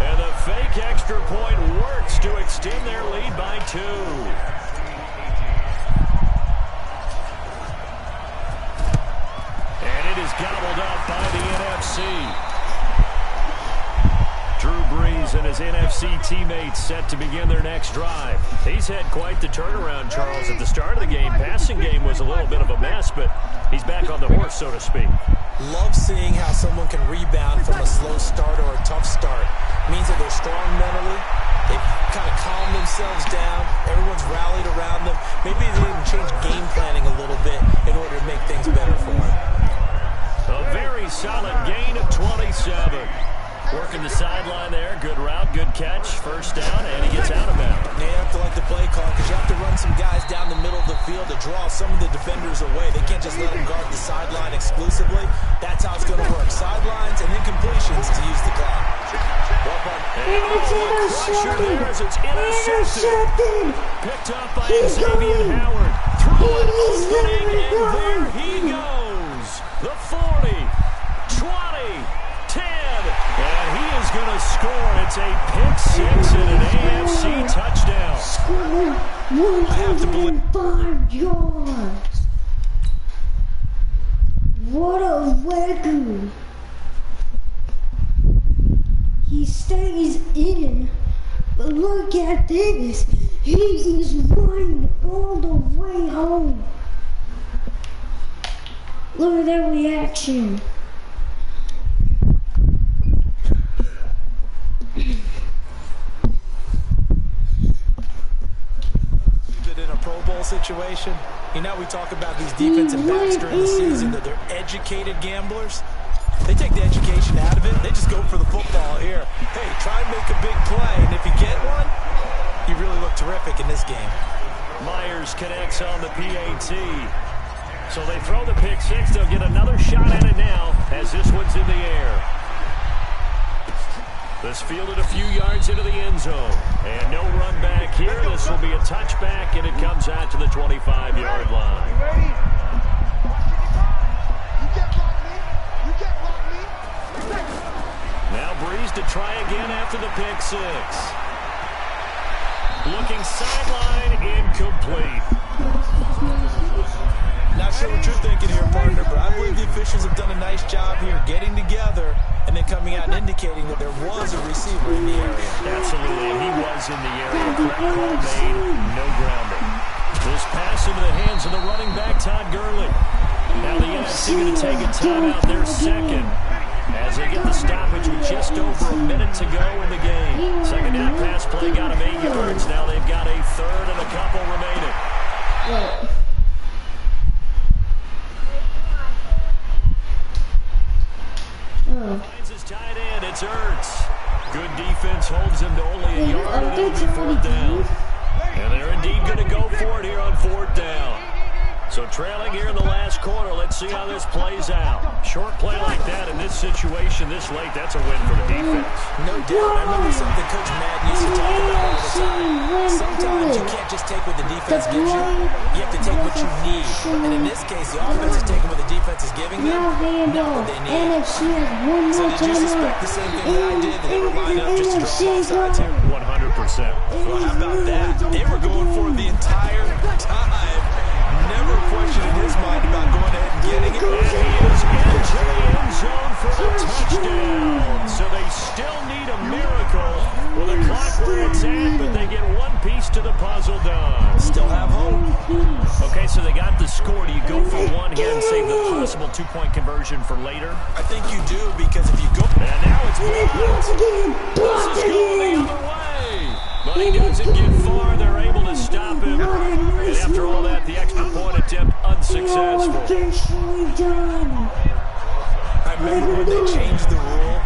And the fake extra point works to extend their lead by 2. And it is gobbled up by the NFC. Drew Brees and his NFC teammates set to begin their next drive. He's had quite the turnaround, Charles. At the start of the game, passing game was a little bit of a mess, but he's back on the horse, so to speak. Love seeing how someone can rebound from a slow start or a tough start. It means that they're strong mentally. They've kind of calmed themselves down. Everyone's rallied around them. Maybe they even change game planning a little bit in order to make things better for them. A very solid gain of 27. Working the sideline there. Good route, good catch. First down, and he gets out of bounds. They have to like the play call because you have to run some guys down the middle of the field to draw some of the defenders away. They can't just let them guard the sideline exclusively. That's how it's going to work. Sidelines and then completions to use the clock. It's intercepted. Picked up by Xavier Howard. Through an opening, and there he goes. The 40, 20, 10, and he is going to score. It's a pick-6 and an AFC touchdown. Scored 105 yards. What a record. He stays in, but look at this. He is running all the way home. Look at that reaction. In a Pro Bowl situation, you know, we talk about these defensive backs during the season that they're educated gamblers. They take the education out of it. They just go for the football here. Hey, try and make a big play, and if you get one, you really look terrific in this game. Myers connects on the PAT. So they throw the pick-6. They'll get another shot at it now as this one's in the air. This fielded a few yards into the end zone. And no run back here. This will be a touchback, and it comes out to the 25-yard line. Now Brees to try again after the pick-6. Looking sideline, incomplete. Not sure what you're thinking here, partner, but I believe the officials have done a nice job here getting together and then coming out and indicating that there was a receiver in the area. Absolutely, and he was in the area. Correct call made, no grounding. This pass into the hands of the running back, Todd Gurley. Now the NFC going to take a timeout, their second, as they get the stoppage with just over a minute to go in the game. Second down pass play got him 8 yards. Now they've got a third and a couple remaining. Finds his tight end. It's Ertz. Good defense holds him to only a yard, and it'll be 4th down. And they're indeed going to go for it here on 4th down. So trailing here in the last quarter, let's see how this plays out. Short play like that in this situation this late, that's a win for the defense. No doubt. I remember something Coach Madden used to talk about all the time. Sometimes you can't just take what the defense gives you. You have to take what you need. And in this case, the offense is taking what the defense is giving them, not what they need. So did you suspect the same thing that I did, that they were lining up just to draw off sides here? 100%. Well, how about that? They were going for it the entire time. Never questioned in his mind about going ahead and getting it. And he is into the end zone for a touchdown. So they still need a miracle with a clock where it's at, but they get one piece to the puzzle done. Still have hope. Okay, so they got the score. Do you go for one here and save the possible two-point conversion for later? I think you do, because if you go... And now it's blocked. This is going the other way. But he doesn't get far. They're able to stop him. And after all that, the extra point attempt unsuccessful. I remember when they changed the rule,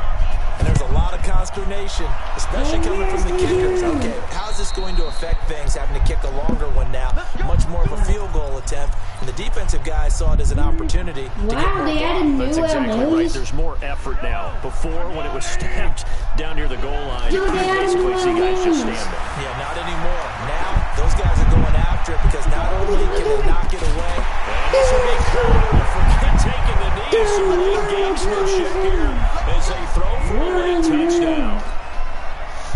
and there's a lot of consternation, especially coming from the kickers. Okay, how's this going to affect things, having to kick a longer one now? Much more of a field goal attempt, and the defensive guys saw it as an opportunity to get more. They added new That's exactly right. There's more effort now. Before, when it was stamped down near the goal line, you basically see guys just stand there. Yeah, not anymore. Now, those guys are going after it, because not only can they knock it away, and this will be called for taking the knee. Some late gamesmanship here as they throw for a late touchdown.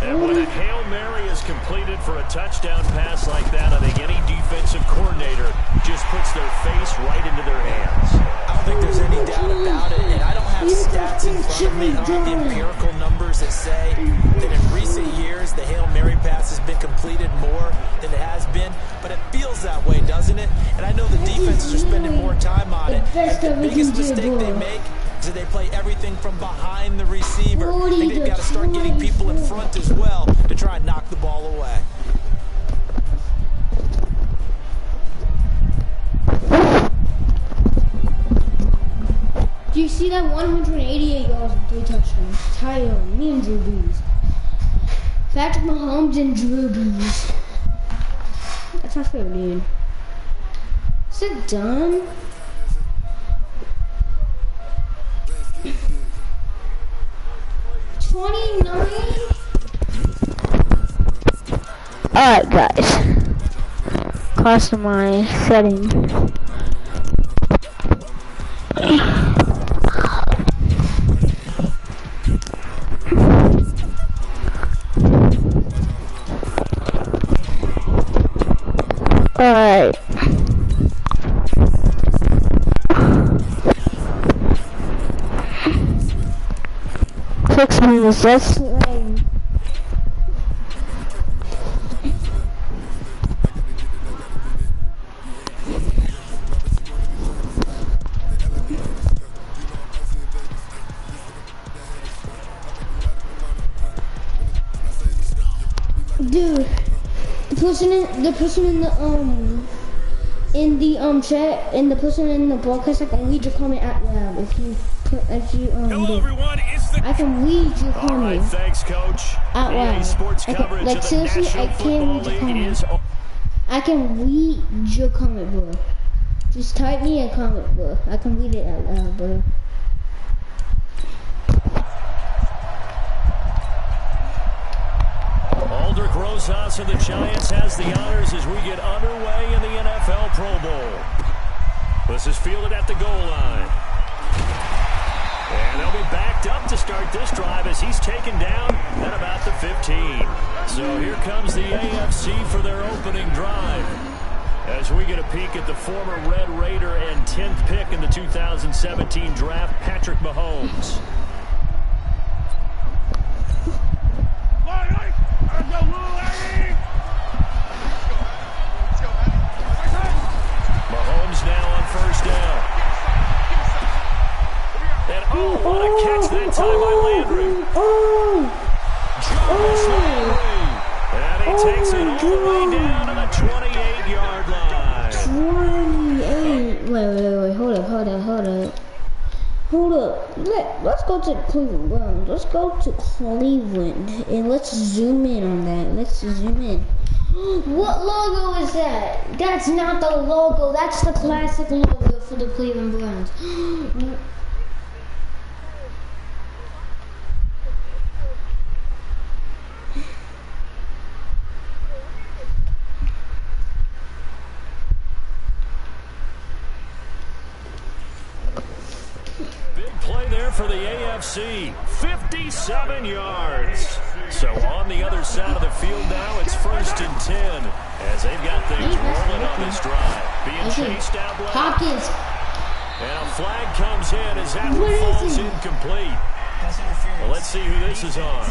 And when a Hail Mary is completed for a touchdown pass like that, I think any defensive coordinator just puts their face right into their hands. I don't think there's any doubt about it, and I don't have stats in front of me. I don't have the empirical numbers that say that in recent years the Hail Mary pass has been completed more than it has been, but it feels that way, doesn't it? And I know the defenses are spending more time on it. And the biggest mistake they make is that they play everything from behind the receiver. I think they've got to start getting people in front as well to try and knock the ball away. Do you see that 188 yards and 3 touchdowns? Tyler, me and Drew Brees. Patrick Mahomes and Drew Brees. That's my favorite dude. Is it done? Alright guys, customize setting. Alright. 6 minutes, that's dude, the person in the chat, and the person in the broadcast, I can read your comment out loud if you Hello everyone, it's the I can read your comment. All right, thanks coach. Out loud. Sports coverage like of the seriously, National I can read your comment. I can read your comment, bro. Just type me a comment, bro. I can read it out loud, bro. Aldrich Rosas of the Giants has the honors as we get underway in the NFL Pro Bowl. This is fielded at the goal line. And they'll be backed up to start this drive as he's taken down at about the 15. So here comes the AFC for their opening drive. As we get a peek at the former Red Raider and 10th pick in the 2017 draft, Patrick Mahomes. Mahomes now on first down. And what a catch that time by Landry. Jarvis Landry. And he takes it all the way down to the 28-yard line. 28. Wait. Hold up. Let's go to Cleveland Browns. Let's go to Cleveland. And let's zoom in on that. Let's zoom in. What logo is that? That's not the logo. That's the classic logo for the Cleveland Browns. Play there for the AFC, 57 yards. So on the other side of the field now, it's 1st and 10 as they've got things rolling on this drive. Being chased out. Hopkins. And a flag comes in as that one falls incomplete. Well, let's see who this is on.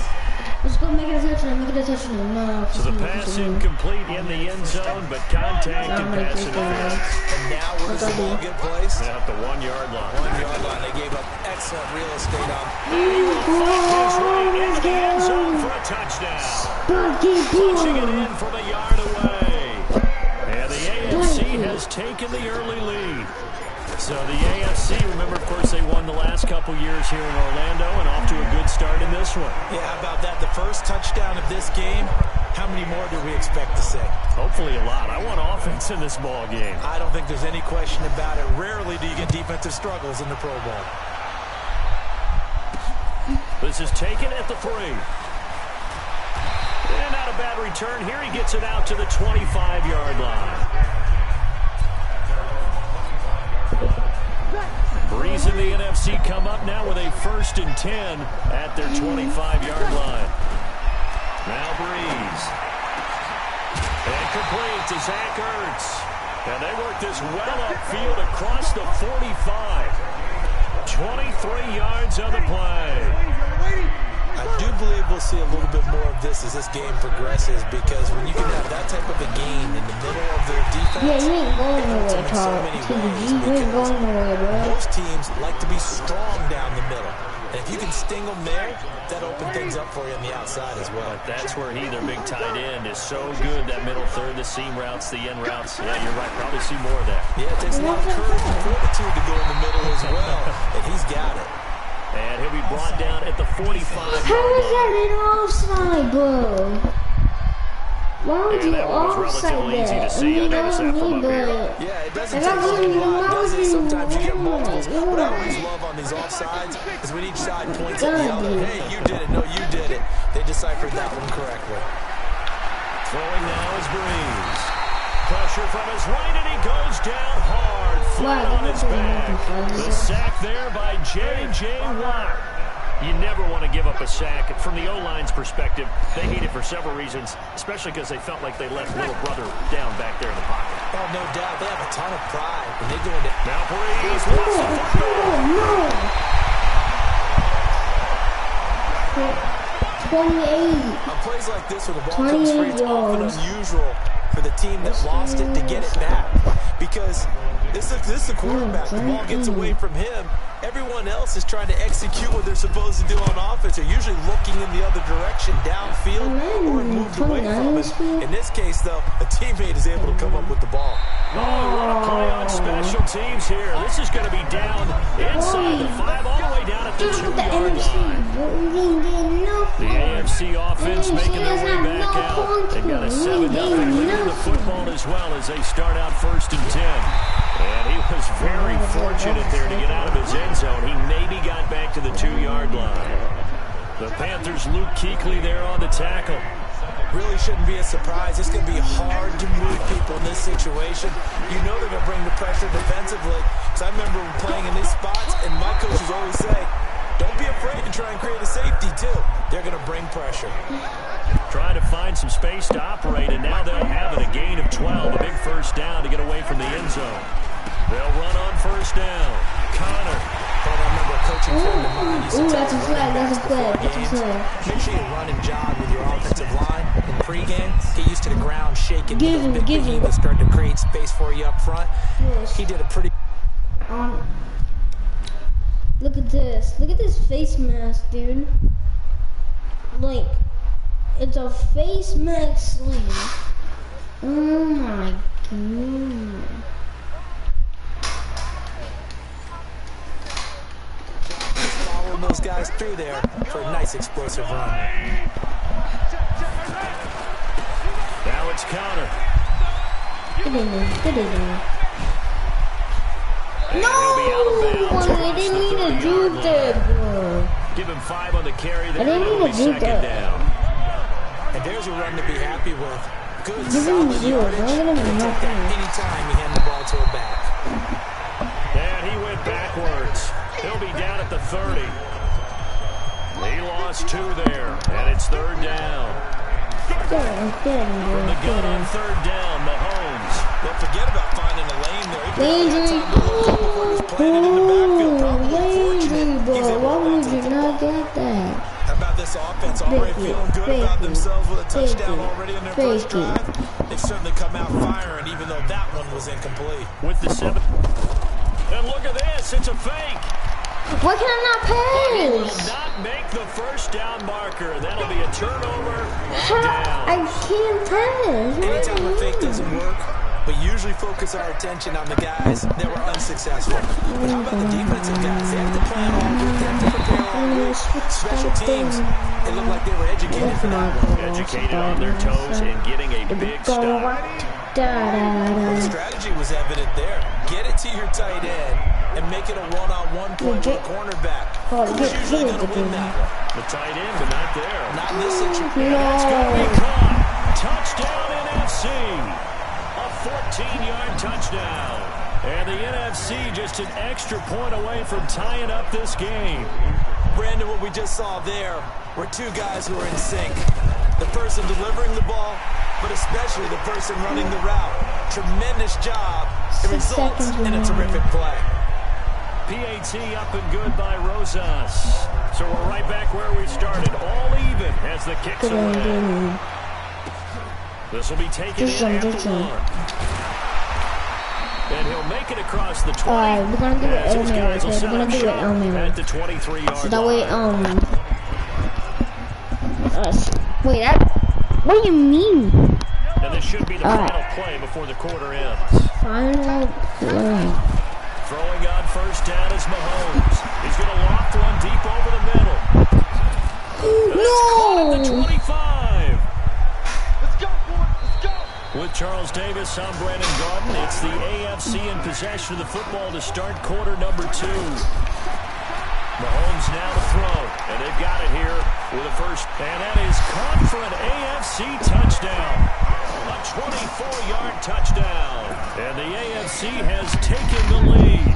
Let's go make it a touchdown. Make it a touchdown. No, So the pass incomplete in the end zone, but contact and pass interference. And now where does the ball get placed? At the 1 yard line. 1 yard line. They gave up excellent real estate on. He will find his way into the end zone for a touchdown. Punching it in from a yard away. And the AFC has taken the early lead. So the AFC, remember, of course, they won the last couple years here in Orlando and off to a good start in this one. Yeah, how about that? The first touchdown of this game, how many more do we expect to see? Hopefully a lot. I want offense in this ball game. I don't think there's any question about it. Rarely do you get defensive struggles in the Pro Bowl. This is taken at the 3. And not a bad return. Here he gets it out to the 25-yard line. Breeze and the NFC come up now with a 1st and 10 at their 25-yard line. Now Breeze. And complete to Zach Ertz. And they work this well upfield across the 45. 23 yards on the play. I do believe we'll see a little bit more of this as this game progresses, because when you can have that type of a gain in the middle of their defense, yeah, you ain't going nowhere, so many ways, you ain't going nowhere, bro. most teams like to be strong down the middle. And if you can sting them there, that opens things up for you on the outside as well. But that's where their big tight end, is so good. That middle third, the seam routes, the end routes. Yeah, you're right. Probably see more of that. Yeah, it takes a lot of courage and fortitude to go in the middle as well. And he's got it. And he'll be brought down at the 45-yard line. How is that an offside, bro? Why would you offside that? I noticed that from up here. Yeah, it doesn't take a lot, does it? Sometimes you get multiples. What I always love on these offsides is when each side points at the other. Hey, you did it. No, you did it. They deciphered that one correctly. Throwing now is Breeze. Pressure from his right, and he goes down hard, flat on his back. The sack there by J.J. Watt. You never want to give up a sack. From the O-line's perspective, they hate it for several reasons, especially because they felt like they left little brother down back there in the pocket. Oh, no doubt. They have a ton of pride when they go into... Now Breeze wants the football. 28. On plays like this, where the ball comes free, it's often unusual for the team that lost it to get it back. Because this is the quarterback. The ball gets away from him. Everyone else is trying to execute what they're supposed to do on offense. They're usually looking in the other direction, downfield, or moved away from it. In this case, though, a teammate is able to come up with the ball. Oh, what a play on special teams here. This is going to be down inside the 5, all the way down at the 2-yard line. The AFC offense making their way back out. They've got a 7-0 lead in the football as well as they start out 1st and 10. And he was very fortunate there to get out of his end zone. He maybe got back to the 2-yard line. The Panthers' Luke Kuechly there on the tackle. Really shouldn't be a surprise. It's going to be hard to move people in this situation. You know they're going to bring the pressure defensively. Because I remember playing in these spots, and my coaches always say, don't be afraid to try and create a safety, too. They're going to bring pressure. Trying to find some space to operate, and now they'll have it, a gain of 12, a big 1st down to get away from the end zone. They'll run on 1st down. Connor. I remember a coaching friend of mine used to That's a flag, that's a flag, that's a flag. Make sure you run and jog with your offensive line in pregame. Get used to the ground shaking. Give him. Start to create space for you up front. Yes. He did a pretty... Look at this. Look at this face mask, dude. Like, it's a face mask sleeve. Oh my god. Following those guys through there for a nice explosive run. Now it's Connor. Get in there. Get in there. No! I didn't mean to do that, bro. Give him 5 on the carry. There I didn't mean to do 2nd that. down. And there's a run to be happy with. Good, Give him solid 0. yardage. Don't give him nothing. Anytime you hand the ball to a back. And he went backwards. He'll be down at the 30. He lost 2 there, and it's 3rd down. From the gun on 3rd down, Mahomes. Don't forget about finding a lane there. He barely had time to look up before he was planted in the backfield. Probably unfortunate. Bro, He's able why to would take you the not ball. get that? How about this offense? Already feeling good about themselves with a touchdown already in their first drive. They've certainly come out firing, even though that one was incomplete. With the 7. And look at this. It's a fake. Why can I not He will pass? not make the first down marker. That'll be a turnover on I downs. can't pass. Anytime a fake doesn't work, we usually focus our attention on the guys that were unsuccessful. But how about the defensive guys? They have to plan all week. They have to prepare all week. Special teams, it looked like they were educated for that one. Educated on their toes and getting a big stop. The strategy was evident there. Get it to your tight end and make it a one-on-one play with a cornerback. Who's usually going to win that one? The tight end, but not there. Not in this situation. And it's going to be caught. Touchdown NFC. A 14-yard touchdown. And the NFC just an extra point away from tying up this game. Brandon, what we just saw there were two guys who are in sync. The person delivering the ball, but especially the person running the route. Tremendous job. It results in a terrific play. PAT up and good by Rosas. So we're right back where we started. All even as the kicks away. This will be taken in after 1. And he'll make it across the 20. Alright, we're gonna do it As his guys will set we're up gonna do it shop at the 23-yard so that way, line. wait, that, what do you mean? And this should be the final play before the quarter ends. Final play. Throwing on first down is Mahomes. He's going to loft one deep over the middle. And it's caught at the 25. Let's go, boy. Let's go. With Charles Davis, I'm Brandon Garden. It's the AFC in possession of the football to start quarter number 2. Mahomes now to throw, and they've got it here with a first, and that is caught for an AFC touchdown. A 24-yard touchdown, and the AFC has taken the lead.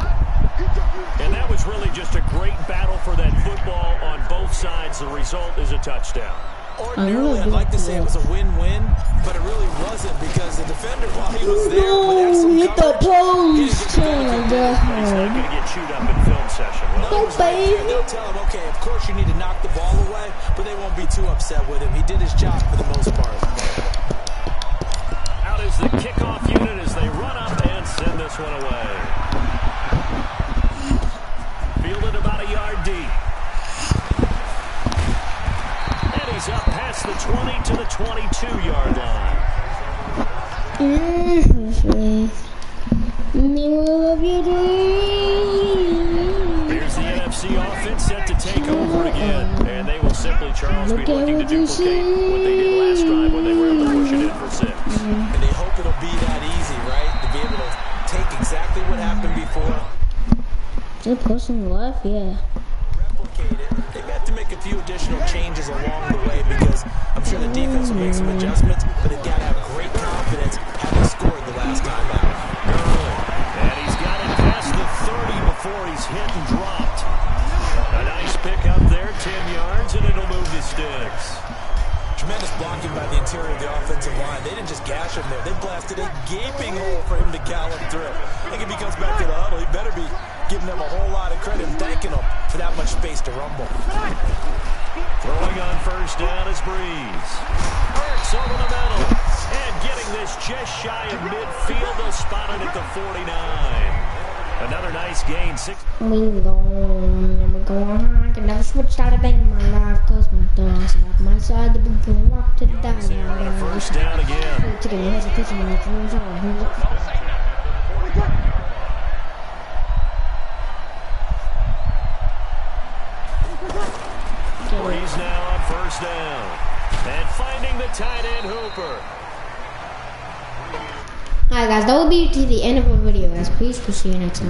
And that was really just a great battle for that football on both sides. The result is a touchdown. Ordinarily, I'd like to say it was a win-win, but it really wasn't because the defender, while he was there with excellent coverage, He's not going to get chewed up in film session. Well, they'll tell him, okay, of course you need to knock the ball away, but they won't be too upset with him. He did his job for the most part. Out is the kickoff unit as they run up and send this one away. Fielded about a yard deep. And he's up past the 20 to the 22-yard line. Here's the NFC offense set to take over again. And they will simply, Charles, be looking to duplicate what they did last drive when they were able to push it in for 6. And they hope it'll be that easy, right? To be able to take exactly what happened before. They're pushing left, yeah. Replicate it. They've had to make a few additional changes along the way because I'm sure the defense will make some adjustments, but they've got to have great confidence having scored the last time out. And he's got it past the 30 before he's hit and dropped. A nice pickup there, 10 yards, and it'll move the sticks. Tremendous blocking by the interior of the offensive line. They didn't just gash him there. They blasted a gaping hole for him to gallop through. I think if he comes back to the huddle, he better be giving them a whole lot of credit and thanking them for that much space to rumble. Throwing on first down is Breeze. Hurts over the middle. And getting this just shy of midfield. They'll spot it at the 49. Another nice gain. 6. We go on. I can never switch out of in my life cause my dogs on my side. The big girl walk to the On first down again. Breeze now on first down. And finding the tight end Hooper. Alright guys, that will be to the end of our video guys. Please, we'll see you next time.